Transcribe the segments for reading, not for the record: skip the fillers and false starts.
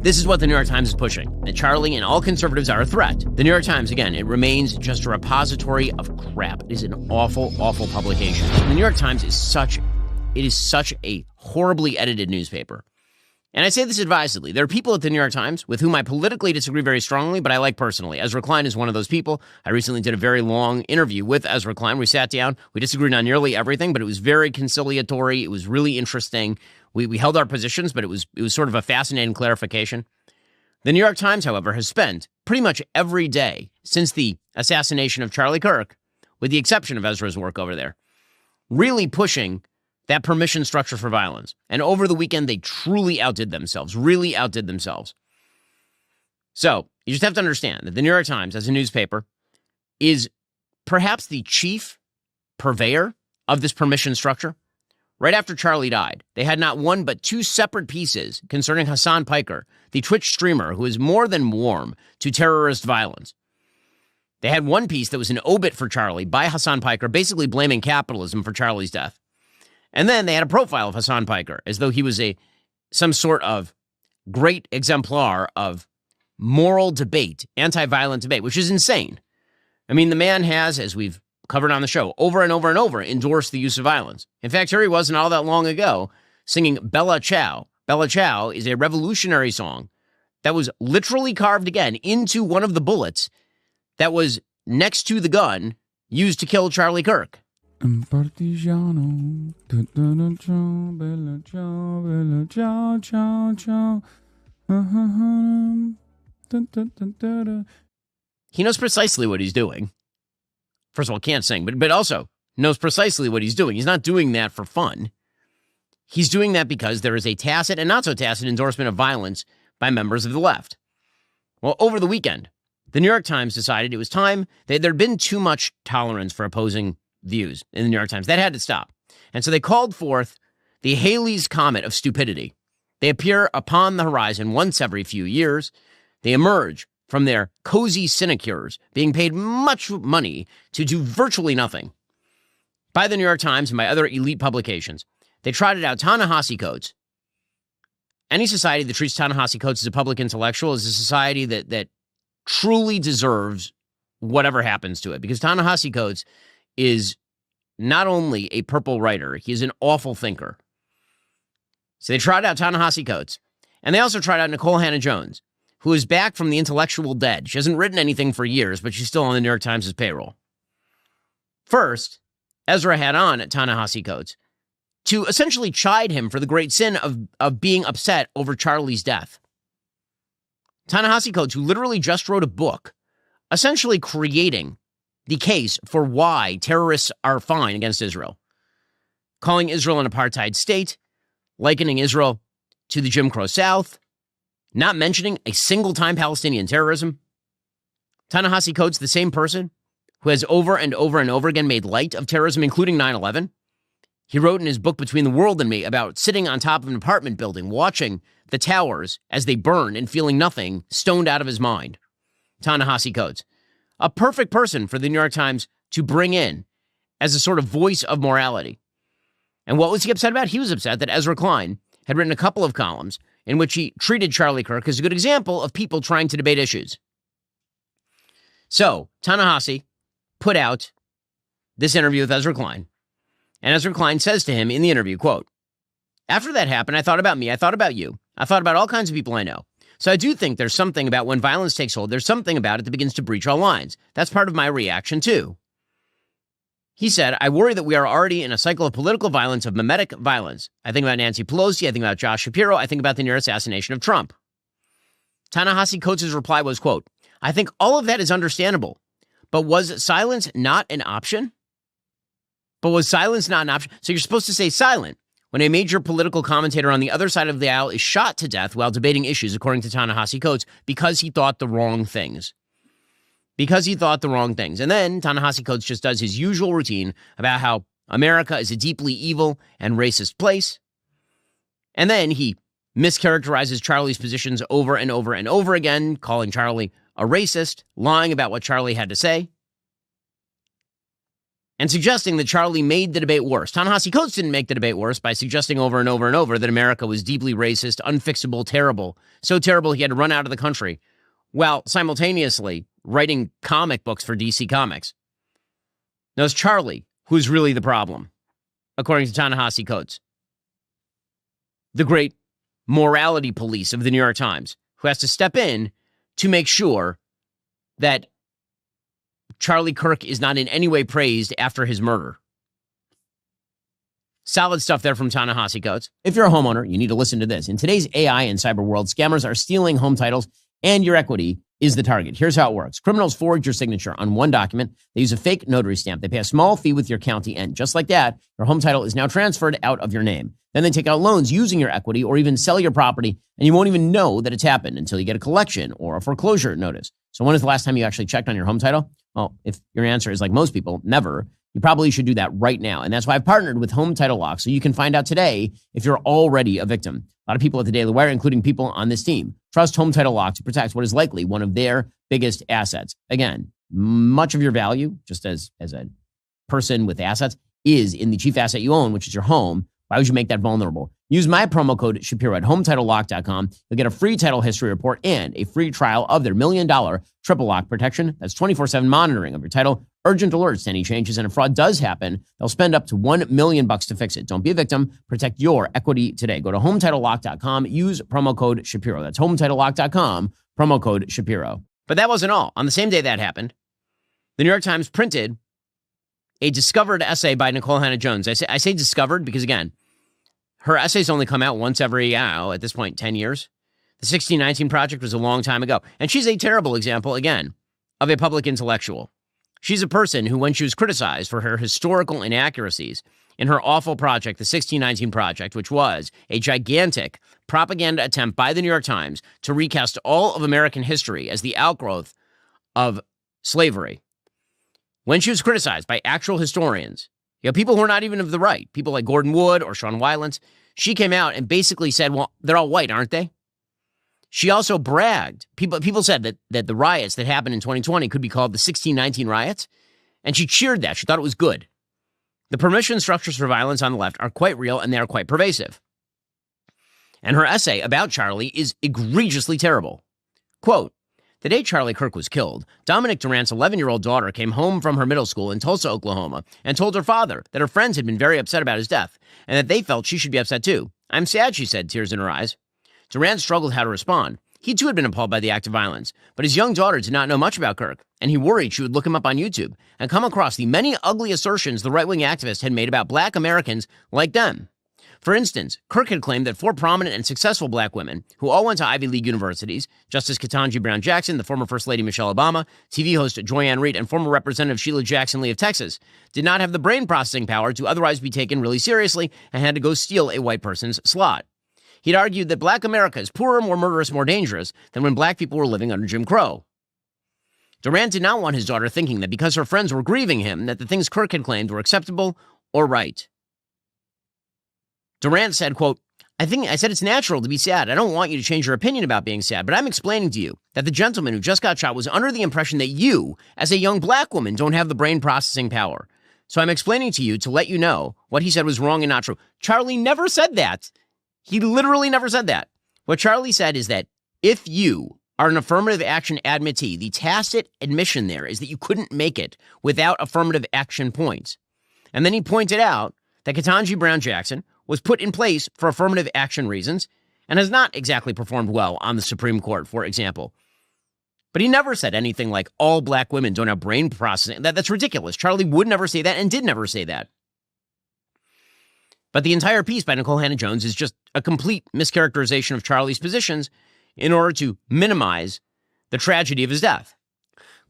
This is what the New York Times is pushing, that Charlie and all conservatives are a threat. The New York Times, again, it remains just a repository of crap. It is an awful, awful publication. The New York Times is such a horribly edited newspaper. And I say this advisedly. There are people at the New York Times with whom I politically disagree very strongly, but I like personally. Ezra Klein is one of those people. I recently did a very long interview with Ezra Klein. We sat down. We disagreed on nearly everything, but it was very conciliatory. It was really interesting. We held our positions, but it was sort of a fascinating clarification. The New York Times, however, has spent pretty much every day since the assassination of Charlie Kirk, with the exception of Ezra's work over there, really pushing that permission structure for violence. And over the weekend, they truly outdid themselves, really outdid themselves. So you just have to understand that the New York Times, as a newspaper, is perhaps the chief purveyor of this permission structure. Right after Charlie died, they had not one but two separate pieces concerning Hasan Piker, the Twitch streamer who is more than warm to terrorist violence. They had one piece that was an obit for Charlie by Hasan Piker, basically blaming capitalism for Charlie's death. And then they had a profile of Hasan Piker, as though he was some sort of great exemplar of moral debate, anti-violent debate, which is insane. I mean, the man has, as we've covered on the show, over and over and over, endorsed the use of violence. In fact, here he wasn't all that long ago singing Bella Ciao. Bella Ciao is a revolutionary song that was literally carved again into one of the bullets that was next to the gun used to kill Charlie Kirk. Partigiano, bella ciao, bella ciao, ciao, ciao. He knows precisely what he's doing. First of all, can't sing, but also knows precisely what he's doing. He's not doing that for fun. He's doing that because there is a tacit and not so tacit endorsement of violence by members of the left. Well, over the weekend, the New York Times decided it was time. There'd been too much tolerance for opposing views in the New York Times. That had to stop. And so they called forth the Halley's Comet of stupidity. They appear upon the horizon once every few years. They emerge from their cozy sinecures, being paid much money to do virtually nothing by the New York Times and by other elite publications. They trotted out Ta-Nehisi Coates. Any society that treats Ta-Nehisi Coates as a public intellectual is a society that truly deserves whatever happens to it, because Ta-Nehisi Coates is not only a purple writer, he is an awful thinker. So they trotted out Ta-Nehisi Coates, and they also trotted out Nicole Hannah-Jones, who is back from the intellectual dead. She hasn't written anything for years, but she's still on the New York Times' payroll. First, Ezra had on Ta-Nehisi Coates to essentially chide him for the great sin of being upset over Charlie's death. Ta-Nehisi Coates, who literally just wrote a book, essentially creating the case for why terrorists are fine against Israel, calling Israel an apartheid state, likening Israel to the Jim Crow South, not mentioning a single-time Palestinian terrorism. Ta-Nehisi Coates, the same person who has over and over and over again made light of terrorism, including 9/11. He wrote in his book, Between the World and Me, about sitting on top of an apartment building, watching the towers as they burn and feeling nothing, stoned out of his mind. Ta-Nehisi Coates, a perfect person for the New York Times to bring in as a sort of voice of morality. And what was he upset about? He was upset that Ezra Klein had written a couple of columns in which he treated Charlie Kirk as a good example of people trying to debate issues. So Ta-Nehisi put out this interview with Ezra Klein, and Ezra Klein says to him in the interview, quote, "After that happened, I thought about me, I thought about you, I thought about all kinds of people I know. So I do think there's something about when violence takes hold, there's something about it that begins to breach all lines. That's part of my reaction too." He said, "I worry that we are already in a cycle of political violence, of mimetic violence. I think about Nancy Pelosi, I think about Josh Shapiro, I think about the near assassination of Trump." Ta-Nehisi Coates' reply was, quote, "I think all of that is understandable, but was silence not an option? So you're supposed to stay silent when a major political commentator on the other side of the aisle is shot to death while debating issues, according to Ta-Nehisi Coates, because he thought the wrong things. And then Ta-Nehisi Coates just does his usual routine about how America is a deeply evil and racist place. And then he mischaracterizes Charlie's positions over and over and over again, calling Charlie a racist, lying about what Charlie had to say. and suggesting that Charlie made the debate worse. Ta-Nehisi Coates didn't make the debate worse by suggesting over and over and over that America was deeply racist, unfixable, terrible. So terrible he had to run out of the country, while simultaneously writing comic books for DC Comics. Now it's Charlie who's really the problem, according to Ta-Nehisi Coates, the great morality police of the New York Times, who has to step in to make sure that Charlie Kirk is not in any way praised after his murder. Solid stuff there from Ta-Nehisi Coates. If you're a homeowner, you need to listen to this. In today's AI and cyber world, scammers are stealing home titles, and your equity is the target. Here's how it works. Criminals forge your signature on one document. They use a fake notary stamp. They pay a small fee with your county, and just like that, your home title is now transferred out of your name. Then they take out loans using your equity or even sell your property, and you won't even know that it's happened until you get a collection or a foreclosure notice. So when is the last time you actually checked on your home title? Well, if your answer is like most people, never, you probably should do that right now. And that's why I've partnered with Home Title Lock, so you can find out today if you're already a victim. A lot of people at the Daily Wire, including people on this team, trust Home Title Lock to protect what is likely one of their biggest assets. Again, much of your value, just as a person with assets, is in the chief asset you own, which is your home. Why would you make that vulnerable? Use my promo code Shapiro at HometitleLock.com. You'll get a free title history report and a free trial of their $1 million triple lock protection. That's 24/7 monitoring of your title, urgent alerts to any changes, and if fraud does happen, they'll spend up to $1 million to fix it. Don't be a victim. Protect your equity today. Go to HometitleLock.com. Use promo code Shapiro. That's HometitleLock.com, promo code Shapiro. But that wasn't all. On the same day that happened, the New York Times printed a discovered essay by Nikole Hannah-Jones. I say discovered because, again, her essays only come out once every, at this point, 10 years. The 1619 Project was a long time ago. And she's a terrible example, again, of a public intellectual. She's a person who, when she was criticized for her historical inaccuracies in her awful project, the 1619 Project, which was a gigantic propaganda attempt by the New York Times to recast all of American history as the outgrowth of slavery. When she was criticized by actual historians, people who are not even of the right, people like Gordon Wood or Sean Wiolence, she came out and basically said, well, they're all white, aren't they? She also bragged. People said that the riots that happened in 2020 could be called the 1619 riots, and she cheered that. She thought it was good. The permission structures for violence on the left are quite real, and they are quite pervasive. And her essay about Charlie is egregiously terrible. Quote, the day Charlie Kirk was killed, Dominic Durant's 11-year-old daughter came home from her middle school in Tulsa, Oklahoma, and told her father that her friends had been very upset about his death, and that they felt she should be upset too. I'm sad, she said, tears in her eyes. Durant struggled how to respond. He too had been appalled by the act of violence, but his young daughter did not know much about Kirk, and he worried she would look him up on YouTube and come across the many ugly assertions the right-wing activists had made about black Americans like them. For instance, Kirk had claimed that 4 prominent and successful black women, who all went to Ivy League universities, Justice Ketanji Brown Jackson, the former First Lady Michelle Obama, TV host Joy-Ann Reid, and former Representative Sheila Jackson Lee of Texas, did not have the brain processing power to otherwise be taken really seriously and had to go steal a white person's slot. He'd argued that black America is poorer, more murderous, more dangerous than when black people were living under Jim Crow. Durant did not want his daughter thinking that because her friends were grieving him, that the things Kirk had claimed were acceptable or right. Durant said, quote, I said it's natural to be sad. I don't want you to change your opinion about being sad, but I'm explaining to you that the gentleman who just got shot was under the impression that you, as a young black woman, don't have the brain processing power. So I'm explaining to you to let you know what he said was wrong and not true. Charlie never said that. He literally never said that. What Charlie said is that if you are an affirmative action admittee, the tacit admission there is that you couldn't make it without affirmative action points. And then he pointed out that Ketanji Brown Jackson was put in place for affirmative action reasons and has not exactly performed well on the Supreme Court, for example. But he never said anything like all black women don't have brain processing. That's ridiculous. Charlie would never say that and did never say that. But the entire piece by Nikole Hannah-Jones is just a complete mischaracterization of Charlie's positions in order to minimize the tragedy of his death.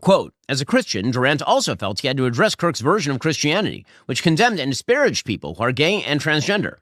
Quote, as a Christian, Durant also felt he had to address Kirk's version of Christianity, which condemned and disparaged people who are gay and transgender.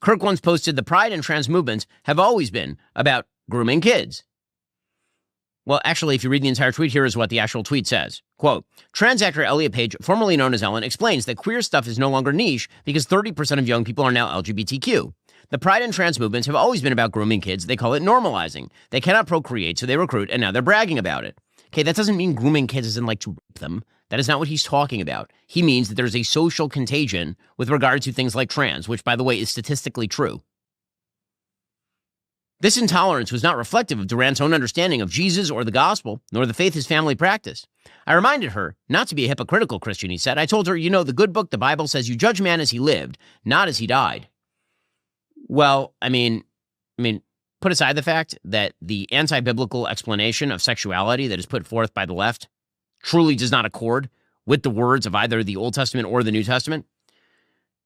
Kirk once posted, the pride and trans movements have always been about grooming kids. Well, actually, if you read the entire tweet, here is what the actual tweet says. Quote, trans actor Elliot Page, formerly known as Ellen, explains that queer stuff is no longer niche because 30% of young people are now LGBTQ. The pride and trans movements have always been about grooming kids. They call it normalizing. They cannot procreate, so they recruit, and now they're bragging about it. Okay, that doesn't mean grooming kids as in like to rape them. That is not what he's talking about. He means that there's a social contagion with regard to things like trans, which, by the way, is statistically true. This intolerance was not reflective of Durant's own understanding of Jesus or the gospel, nor the faith his family practiced. I reminded her not to be a hypocritical Christian, he said. I told her, the good book, the Bible, says you judge man as he lived, not as he died. Well, I mean, put aside the fact that the anti-biblical explanation of sexuality that is put forth by the left truly does not accord with the words of either the Old Testament or the New Testament.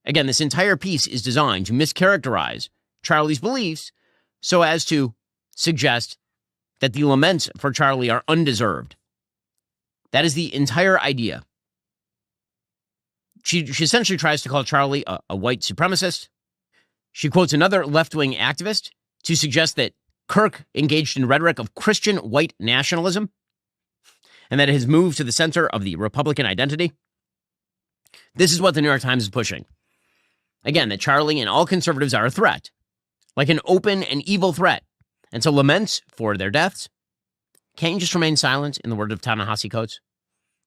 Again, this entire piece is designed to mischaracterize Charlie's beliefs so as to suggest that the laments for Charlie are undeserved. That is the entire idea. She essentially tries to call Charlie a white supremacist. She quotes another left-wing activist to suggest that Kirk engaged in rhetoric of Christian white nationalism and that it has moved to the center of the Republican identity. This is what the New York Times is pushing. Again, that Charlie and all conservatives are a threat, like an open and evil threat. And so laments for their deaths, can't you just remain silent, in the word of Ta-Nehisi Coates?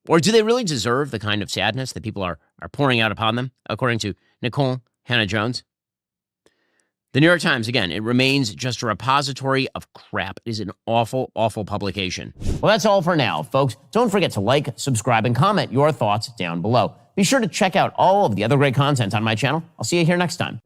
Or do they really deserve the kind of sadness that people are pouring out upon them, according to Nicole Hannah-Jones? The New York Times, again, it remains just a repository of crap. It is an awful, awful publication. Well, that's all for now, folks. Don't forget to like, subscribe, and comment your thoughts down below. Be sure to check out all of the other great content on my channel. I'll see you here next time.